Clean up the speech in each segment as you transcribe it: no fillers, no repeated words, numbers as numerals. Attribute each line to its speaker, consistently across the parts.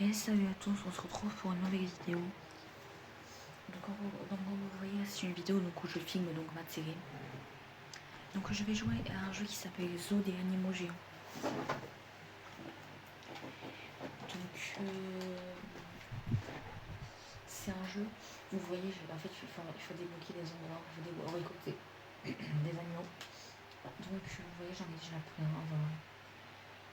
Speaker 1: Et salut à tous, on se retrouve pour une nouvelle vidéo. Donc comme vous voyez, c'est une vidéo où je filme donc ma série. Donc je vais jouer à un jeu qui s'appelle Zoo des animaux géants. Donc c'est un jeu, vous voyez, en fait il faut débloquer des endroits, il faut récolter des animaux. Donc vous voyez, j'en ai déjà pris un. Voilà.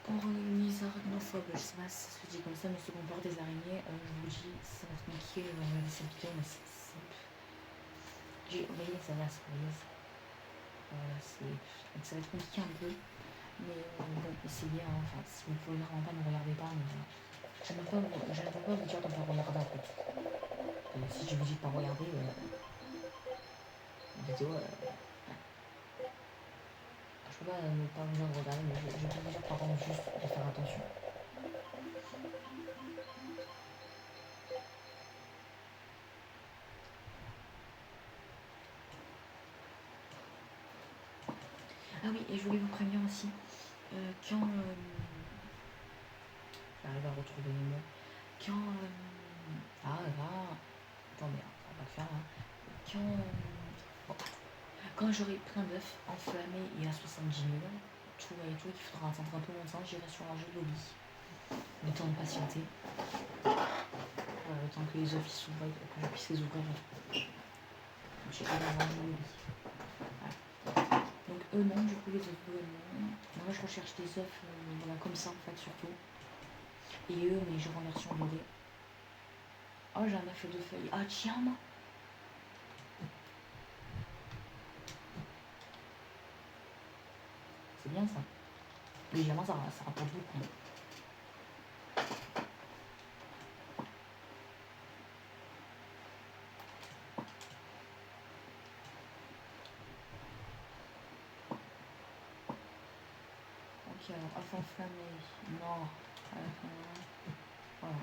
Speaker 1: Pour les arachnophobes, je sais pas si ça se dit comme ça, mais ceux qui ont peur des araignées, je vous dis, ça va être compliqué de regarder cette vidéo, mais c'est simple. Vous voyez, ça va se brise. Voilà, donc ça va être compliqué un peu, mais bon, essayez, hein, enfin, si vous ne pouvez vraiment pas, ne regardez pas, mais je ne peux pas vous dire de ne pas regarder en fait. Si je vous dis de ne pas regarder, la vidéo, je peux pas ne pas vous dire de regarder, mais je peux vous dire par contre juste de faire attention. Ah oui, et je voulais vous prévenir aussi, quand j'arrive à retrouver les mots, quand attendez, on va le faire là. Quand j'aurai plein d'œufs enflammés et à 70 000, tout et tout, qu'il faudra attendre un peu longtemps, j'irai sur un jeu de lobby. Le temps de patienter. Le temps que les œufs s'ouvrent et que je puisse les ouvrir. J'irai dans un jeu de lobby. Voilà. Donc eux non, du coup les œufs bleus non. Moi je recherche des œufs voilà, comme ça en fait surtout. Et eux, mais je en version dorée. Oh, j'ai un œuf de feuilles. Ah tiens moi. C'est bien ça. Légèrement ça rapporte beaucoup. Ok, alors œuf enflammé. Non. Voilà.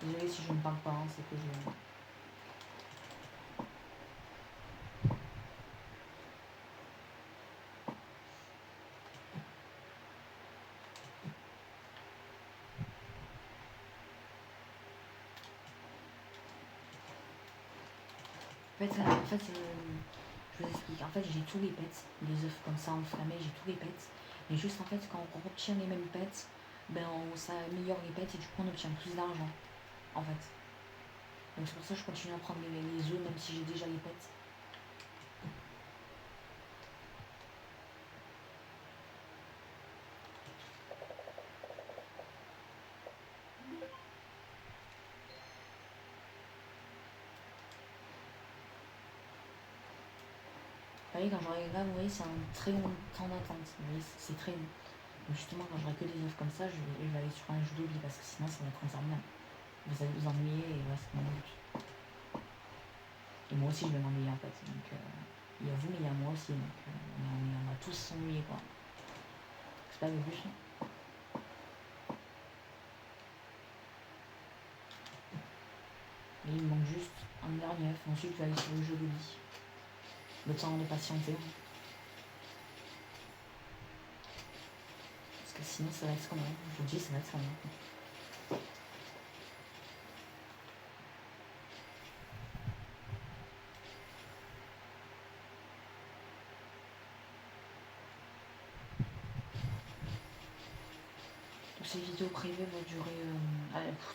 Speaker 1: Désolé si je ne parle pas, hein, c'est que je... En fait, je vous explique. En fait, j'ai tous les pets, les œufs comme ça enflammés, j'ai tous les pets. Mais juste en fait, quand on obtient les mêmes pets, ça améliore les pets et du coup on obtient plus d'argent. En fait. Donc c'est pour ça que je continue à prendre les œufs même si j'ai déjà les pets. Vous voyez, quand j'aurai là, vous voyez, c'est un très long temps d'attente. Vous voyez, c'est très long. Donc justement, quand j'aurai que des œufs comme ça, je vais aller sur un jeu d'oubli parce que sinon ça va être interminable. Vous allez vous ennuyer et voilà, c'est mon but. Et moi aussi, je vais m'ennuyer en fait. Donc il y a vous, mais il y a moi aussi. Donc on va tous s'ennuyer quoi. C'est pas le but. Et il me manque juste un dernier œuf. Ensuite, je vais aller sur le jeu de lit. Le temps de patienter. Parce que sinon, ça va être scandaleux. Je vous dis, ça va être scandaleux. Donc, ces vidéos privées vont durer.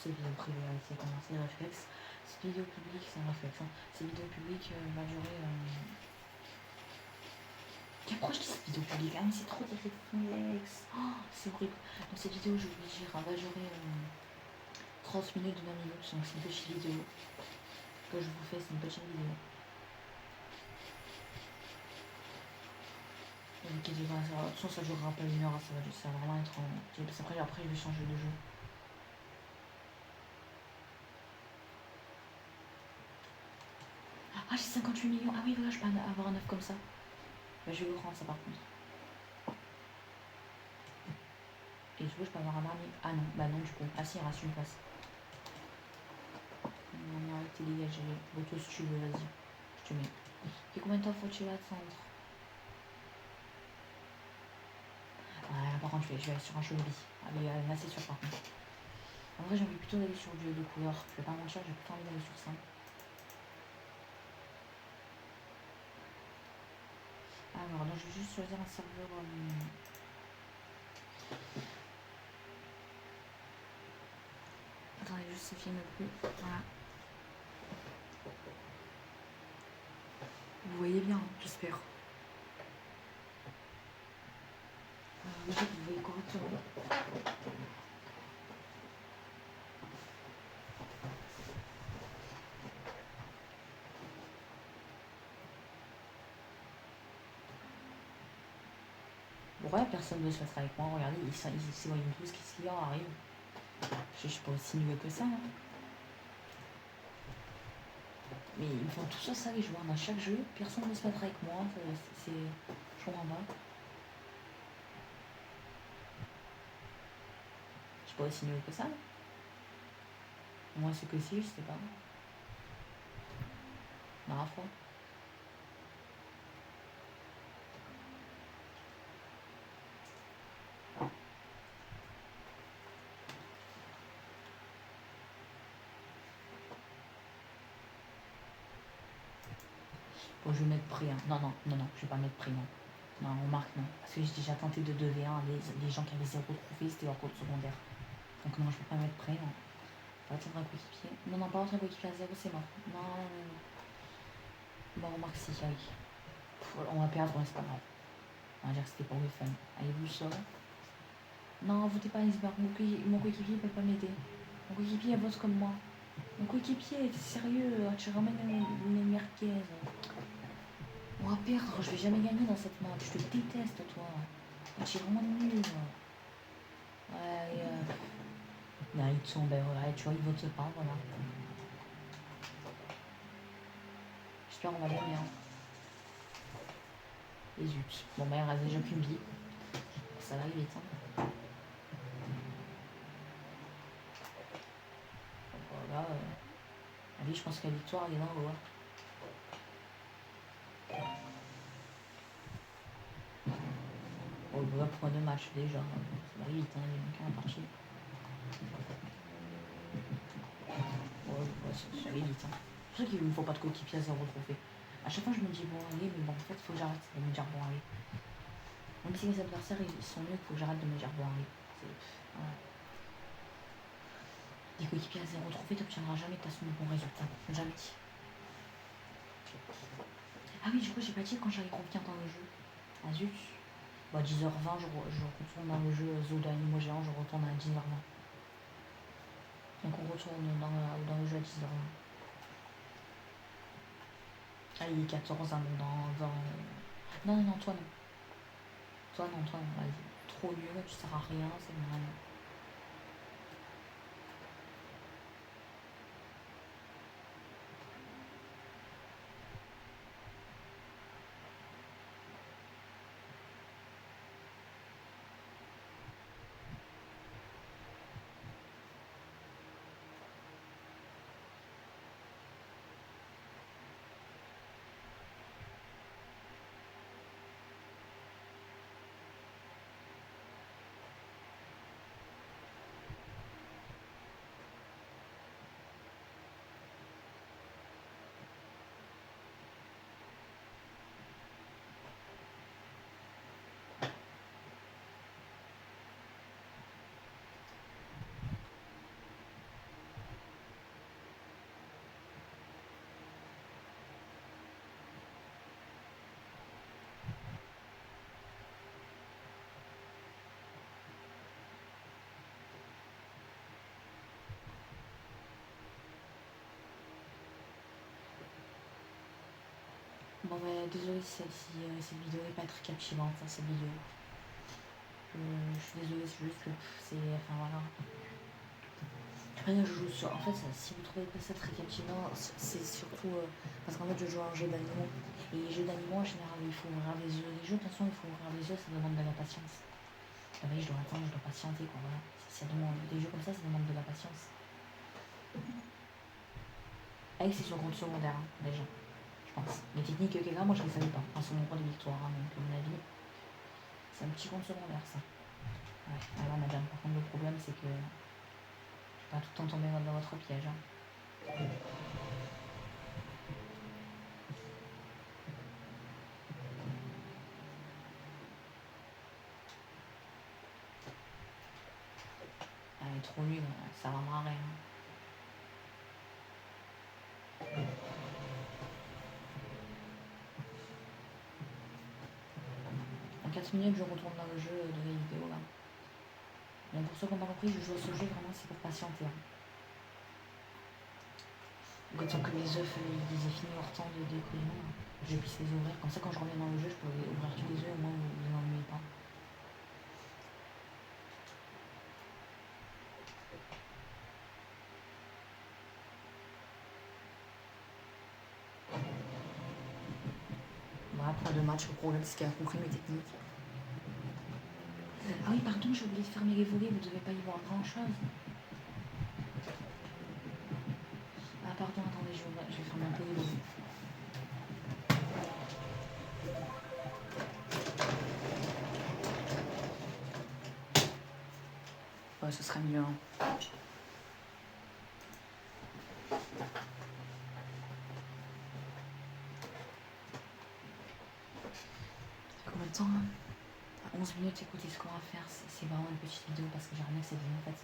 Speaker 1: Ces vidéos privées, c'est comment c'est réflexe. Ces vidéos publiques, c'est un réflexe. Hein. Ces vidéos publiques vont durer. Pourquoi je dis cette vidéo publique? Ah, mais c'est trop des réflexes. Oh, c'est horrible. Donc, cette vidéo, je vais dire, va durer 30 minutes, 20 minutes. Donc, c'est une petite vidéo que je vous fais. C'est une petite vidéo. Qui devra, de toute façon, ça durera pas une heure. Ça va vraiment être. Après, je vais changer de jeu. Ah, j'ai 58 millions. Ah oui, voilà, je peux avoir un œuf comme ça. Bah, je vais le prendre ça par contre. Et du coup, je peux avoir un marmite. Ah non, bah non, du coup. Ah si, il reste une place. Non, arrête, t'es dégagé. L'auto, si tu veux, vas-y. Je te mets. Et combien de temps faut-il attendre? Ah, par contre, je vais aller sur un Shogby. Allez, là c'est sûr par contre. En vrai, j'ai envie plutôt d'aller sur du de couleur. Je vais pas mentir, j'ai plutôt envie d'aller sur ça. Alors, donc je vais juste choisir un serveur. Attendez, juste ça filme plus. Voilà. Vous voyez bien, j'espère. Oui, vous voyez correctement. Ouais, personne ne veut se mettre avec moi. Regardez, ils s'éloignent tous. Qu'est-ce qu'il y a arrive. Je suis pas aussi nouveau que ça. Hein. Mais ils font tout ça, les joueurs. Dans chaque jeu, personne ne veut se mettre avec moi. C'est. Je comprends pas. Je suis pas aussi nouveau que ça. Moi, c'est que si, je sais pas. Dans la foi. Bon, je vais mettre prix. Hein. Non, je vais pas mettre prix, non. Non, on marque non. Parce que j'ai déjà tenté de 2v1, les gens qui avaient 0 trophée, c'était leur compte secondaire. Donc non, je vais pas mettre prix, non. Pas attendre un coéquipier. Non, pas entrer un coéquipier à 0, c'est mort. Non. Bon, on marque si, allez. On va perdre, mais c'est pas grave. On va dire que c'était pour le fun. Allez, vous ça. Non, votez pas Iceberg. Mon coéquipier peut pas m'aider. Mon coéquipier vote comme moi. Mon coéquipier, t'es sérieux, tu ramènes une merguez. On va perdre, je vais jamais gagner dans cette map. Je te déteste, toi. Tu es vraiment nul. Ouais, non, ils sont, ben voilà, tu vois, ils votent pas, voilà. J'espère qu'on va gagner. Hein. Et zut. Bon, ben, il reste déjà qu'une vie. Ça va aller vite. Hein. Voilà. Allez, je pense que la victoire, elle est dans le haut. Oh, voilà pour 2 matchs déjà. Ça va aller vite, hein, il manque un parti. Ouais, ça va vite. Hein. C'est pour ça qu'il ne me faut pas de coéquipier à 0 trophée. À chaque fois, je me dis, bon, allez, mais bon, en fait, il faut que j'arrête de me dire, bon, allez. Même si les adversaires, ils sont mieux, il faut que j'arrête de me dire, bon, allez. Voilà. Des coéquipiers à 0 trophée, tu n'obtiendras jamais de toute façon de bons résultats. Jamais. Ah oui, du coup, j'ai pas dit quand j'allais revenir dans le jeu. Ah zut. Bah, 10h20, je retourne dans le jeu Zoo d'animaux géants, je retourne à 10h20. Donc on retourne dans le jeu à 10h20. Ah, il est 14 hein, dans... Non, toi non. Toi non, vas-y. Trop nul, tu sers à rien, c'est vraiment... Bon bah désolée si cette vidéo n'est pas très captivante, hein, cette vidéo. Je suis désolée, c'est juste que c'est... Enfin voilà. Après je joue sur... En fait, si vous trouvez pas ça très captivant, c'est surtout parce qu'en fait je joue à un jeu d'animaux. Et les jeux d'animaux en général, il faut ouvrir les yeux. Les jeux de toute façon, il faut ouvrir les yeux, ça demande de la patience. Vous voyez, je dois attendre, je dois patienter quoi, voilà. Ça demande... Des jeux comme ça demande de la patience. Avec c'est sur compte secondaire, hein, déjà. Les techniques que là, moi je les savais pas. Enfin, c'est mon point de victoire, hein, donc à mon avis, c'est un petit compte secondaire ça. Alors madame, par contre le problème c'est que je vais pas tout le temps tomber dans votre piège. Hein. Elle est trop nulle, ça va à rien. En 4 minutes je retourne dans le jeu de la vidéo là. Bon, pour ceux qui n'ont pas compris, je joue à ce jeu vraiment c'est pour patienter. Hein. Quand que les œufs ils aient fini leur temps de découlement, je puisse les ouvrir. Comme ça quand je reviens dans le jeu, je peux ouvrir tous les œufs, au moins vous ne vous ennuyez pas. Voilà, pour le match, le problème c'est qu'il a compris mes techniques. Ah oui, pardon, j'ai oublié de fermer les volets, vous ne devez pas y voir grand chose. Ah pardon, attendez, je vais fermer un peu les volets. Ouais, ce serait mieux. Hein. Combien de temps hein 11 minutes, écoutez, ce qu'on va faire, c'est vraiment une petite vidéo parce que j'aimerais que cette vidéo, en fait,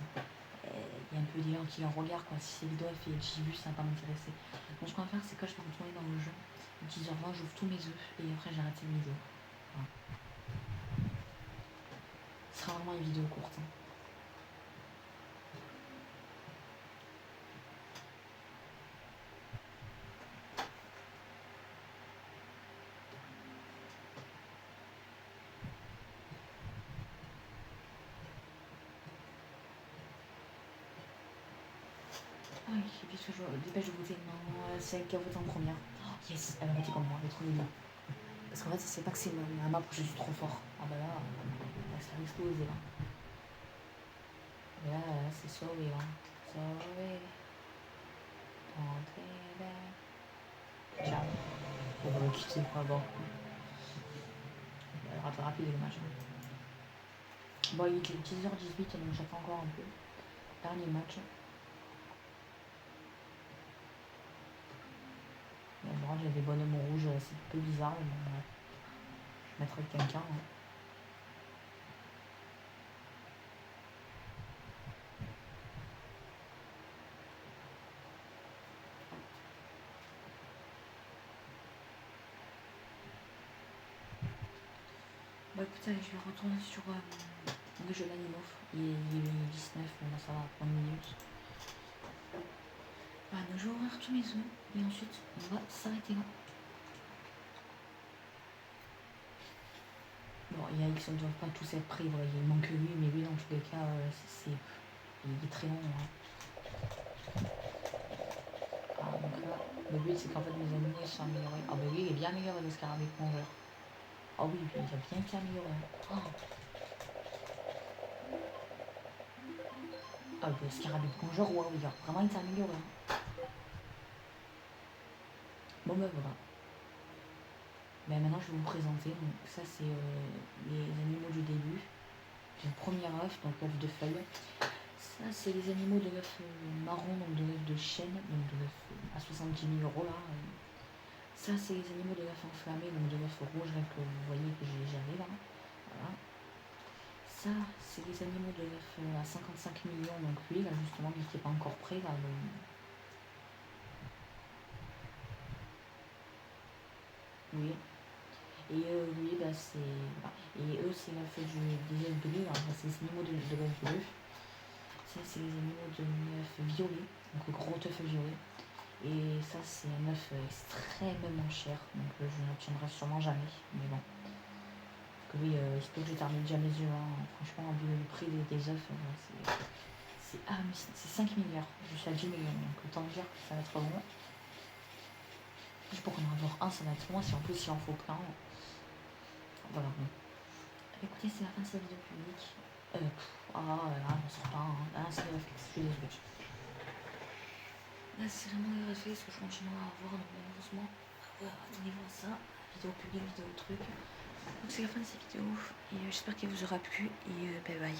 Speaker 1: il y a un peu des gens qui la regardent, quoi. Si cette vidéo, elle fait 10 vues, ça va pas m'intéresser. Donc, ce qu'on va faire, c'est que je vais retourner dans le jeu. 10h20, j'ouvre tous mes œufs et après, j'arrête cette vidéo. Voilà. Ce sera vraiment une vidéo courte. Hein. Ah oui, et puis je dépêche de voter. Non, c'est elle qui a voté en première. Oh, yes, elle a voté comme moi, elle est trop nulle. Parce qu'en fait, c'est pas que c'est ma map où je suis trop fort. Ah bah là, elle va se faire exploser là. Et là, c'est sauvé là. Sauvé. Entrez là. Ciao. On va le quitter quoi, bon. Un peu rapide le match. Hein. Bon, il est 10h18, donc j'attends encore un peu. Dernier match. Bon, j'ai des bonhommes rouges, c'est un peu bizarre, mais bon, bref. Je mettrai quelqu'un. Hein. Bon, écoutez, je vais retourner sur le jeu d'animaux. Il est 19, bon, ça va prendre une minute. Voilà, donc je vais ouvrir tous mes œufs et ensuite on va s'arrêter là. Bon, il y a X, on ne doit pas tous être prêts, voilà, il manque lui, mais lui dans tous les cas, il est très long. Hein. Ah, donc là, le but c'est qu'en fait mes ennemis sont améliorés. Ah bah lui il est bien amélioré le scarabée plongeur. Ah oui, il a bien été amélioré. Oh. Ah le scarabée plongeur, waouh, il a vraiment été amélioré. Bon ben voilà. Ben maintenant je vais vous présenter, donc ça c'est les animaux du début. J'ai le premier œuf, donc l'œuf de feuille. Ça c'est les animaux de l'œuf marron, donc de l'œuf de chêne, donc de l'œuf à 70 000 € là. Ça c'est les animaux de l'œuf enflammé, donc de l'œuf rouge là, que vous voyez que j'avais là. Voilà. Ça c'est les animaux de l'œuf à 55 millions, donc lui là justement qui n'est pas encore prêt là. Oui. Et lui, bah, c'est. Bah, et eux, c'est l'œuf des œufs bleus, hein, c'est les animaux de l'œuf bleu. Ça, c'est les animaux de l'œuf violet, donc le gros œuf violet. Et ça, c'est un œuf extrêmement cher, donc je n'obtiendrai sûrement jamais. Mais bon. Parce que oui, il se peut que je termine jamais les yeux. Hein. Franchement, vu le prix des œufs, c'est 5 milliards. Je suis à 10 millions, donc autant dire que ça va être bon. Juste pour en avoir un, ça va être bon. Si en plus, il en faut plein. Voilà, bon. Écoutez, c'est la fin de cette vidéo publique. Là, on sort pas. Hein. Là, c'est le réflexe, je suis désolée. Là, c'est vraiment le réflexe que je continue à avoir, donc malheureusement, attendez-vous à ça. Vidéo publique, vidéo truc. Donc, c'est la fin de cette vidéo. Et j'espère qu'elle vous aura plu. Et bye bye.